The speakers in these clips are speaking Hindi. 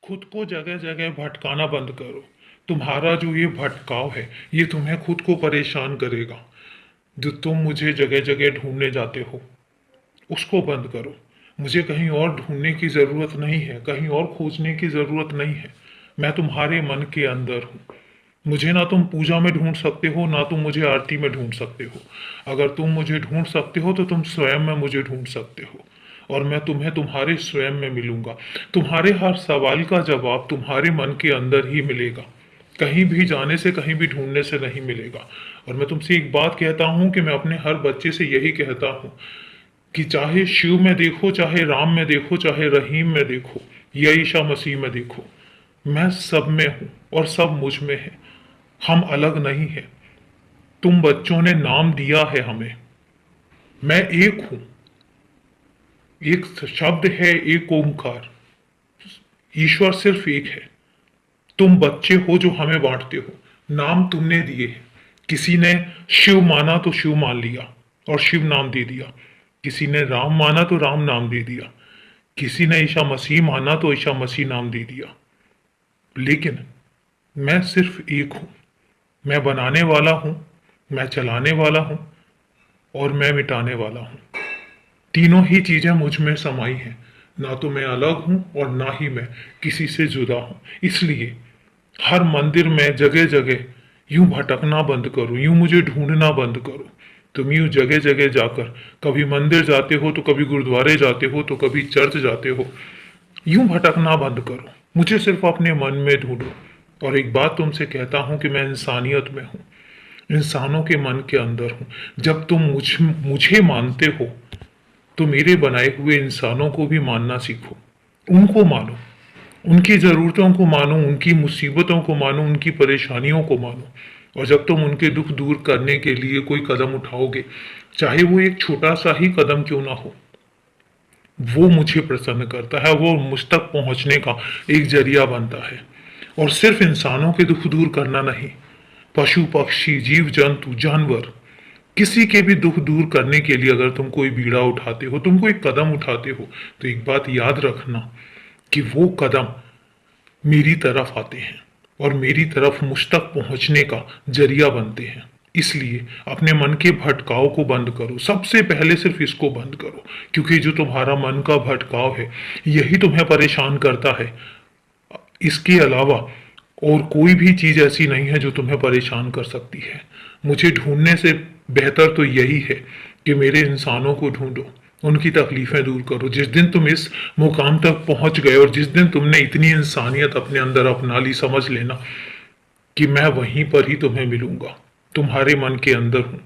खुद को जगह जगह भटकाना बंद करो। तुम्हारा जो ये भटकाव है, ये तुम्हें खुद को परेशान करेगा। जो तुम मुझे जगह जगह ढूंढने जाते हो, उसको बंद करो। मुझे कहीं और ढूंढने की ज़रूरत नहीं है, कहीं और खोजने की ज़रूरत नहीं है। मैं तुम्हारे मन के अंदर हूँ। मुझे ना तुम पूजा में ढूंढ सकते हो, ना तुम मुझे आरती में ढूंढ सकते हो। अगर तुम मुझे ढूंढ सकते हो तो तुम स्वयं में मुझे ढूंढ सकते हो, और मैं तुम्हें तुम्हारे स्वयं में मिलूंगा। तुम्हारे हर सवाल का जवाब तुम्हारे मन के अंदर ही मिलेगा। कहीं भी जाने से, कहीं भी ढूंढने से नहीं मिलेगा। और मैं तुमसे एक बात कहता हूं कि मैं अपने हर बच्चे से यही कहता हूं कि चाहे शिव में देखो, चाहे राम में देखो, चाहे रहीम में देखो, या ईसा मसीह में देखो, मैं सब में हूं और सब मुझ में है। हम अलग नहीं है। तुम बच्चों ने नाम दिया है हमें। मैं एक हूं। एक शब्द है, एक ओंकार। ईश्वर सिर्फ एक है। तुम बच्चे हो जो हमें बांटते हो। नाम तुमने दिए हैं। किसी ने शिव माना तो शिव मान लिया और शिव नाम दे दिया। किसी ने राम माना तो राम नाम दे दिया। किसी ने ईसा मसीह माना तो ईसा मसीह नाम दे दिया। लेकिन मैं सिर्फ एक हूं। मैं बनाने वाला हूं, मैं चलाने वाला हूं, और मैं मिटाने वाला हूं। तीनों ही चीजें मुझ में समाई हैं। ना तो मैं अलग हूं और ना ही मैं किसी से जुदा हूं। इसलिए हर मंदिर में जगह जगह यूं भटकना बंद करो, यूं मुझे ढूंढना बंद करो। तुम यूं जगह जगह जाकर कभी मंदिर जाते हो तो कभी गुरुद्वारे जाते हो तो कभी चर्च जाते हो। यूं भटकना बंद करो। मुझे सिर्फ अपने मन में ढूंढो। और एक बात तुमसे कहता हूं कि मैं इंसानियत में हूं, इंसानों के मन के अंदर हूं। जब तुम मुझे मानते हो तो मेरे बनाए हुए इंसानों को भी मानना सीखो। उनको मानो, उनकी ज़रूरतों को मानो, उनकी मुसीबतों को मानो, उनकी परेशानियों को मानो। और जब तुम उनके दुख दूर करने के लिए कोई कदम उठाओगे, चाहे वो एक छोटा सा ही कदम क्यों ना हो, वो मुझे प्रसन्न करता है। वो मुझ तक पहुंचने का एक जरिया बनता है। और सिर्फ इंसानों के दुख दूर करना नहीं, पशु पक्षी, जीव जंतु, जानवर, किसी के भी दुख दूर करने के लिए अगर तुम कोई बीड़ा उठाते हो, तुम कोई कदम उठाते हो, तो एक बात याद रखना कि वो कदम मेरी तरफ आते हैं और मेरी तरफ मुझ तक पहुंचने का जरिया बनते हैं। इसलिए अपने मन के भटकाव को बंद करो। सबसे पहले सिर्फ इसको बंद करो, क्योंकि जो तुम्हारा मन का भटकाव है, यही तुम्हें परेशान करता है। इसके अलावा और कोई भी चीज ऐसी नहीं है जो तुम्हें परेशान कर सकती है। मुझे ढूंढने से बेहतर तो यही है कि मेरे इंसानों को ढूंढो, उनकी तकलीफें दूर करो। जिस दिन तुम इस मुकाम तक पहुंच गए और जिस दिन तुमने इतनी इंसानियत अपने अंदर अपना ली, समझ लेना कि मैं वहीं पर ही तुम्हें मिलूंगा। तुम्हारे मन के अंदर हूं।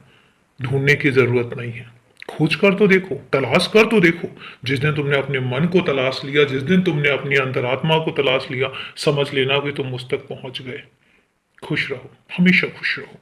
ढूंढने की जरूरत नहीं है। खोज कर तो देखो, तलाश कर तो देखो। जिस दिन तुमने अपने मन को तलाश लिया, जिस दिन तुमने अपनी अंतरात्मा को तलाश लिया, समझ लेना कि तुम मुझ तक पहुंच गए। खुश रहो, हमेशा खुश रहो।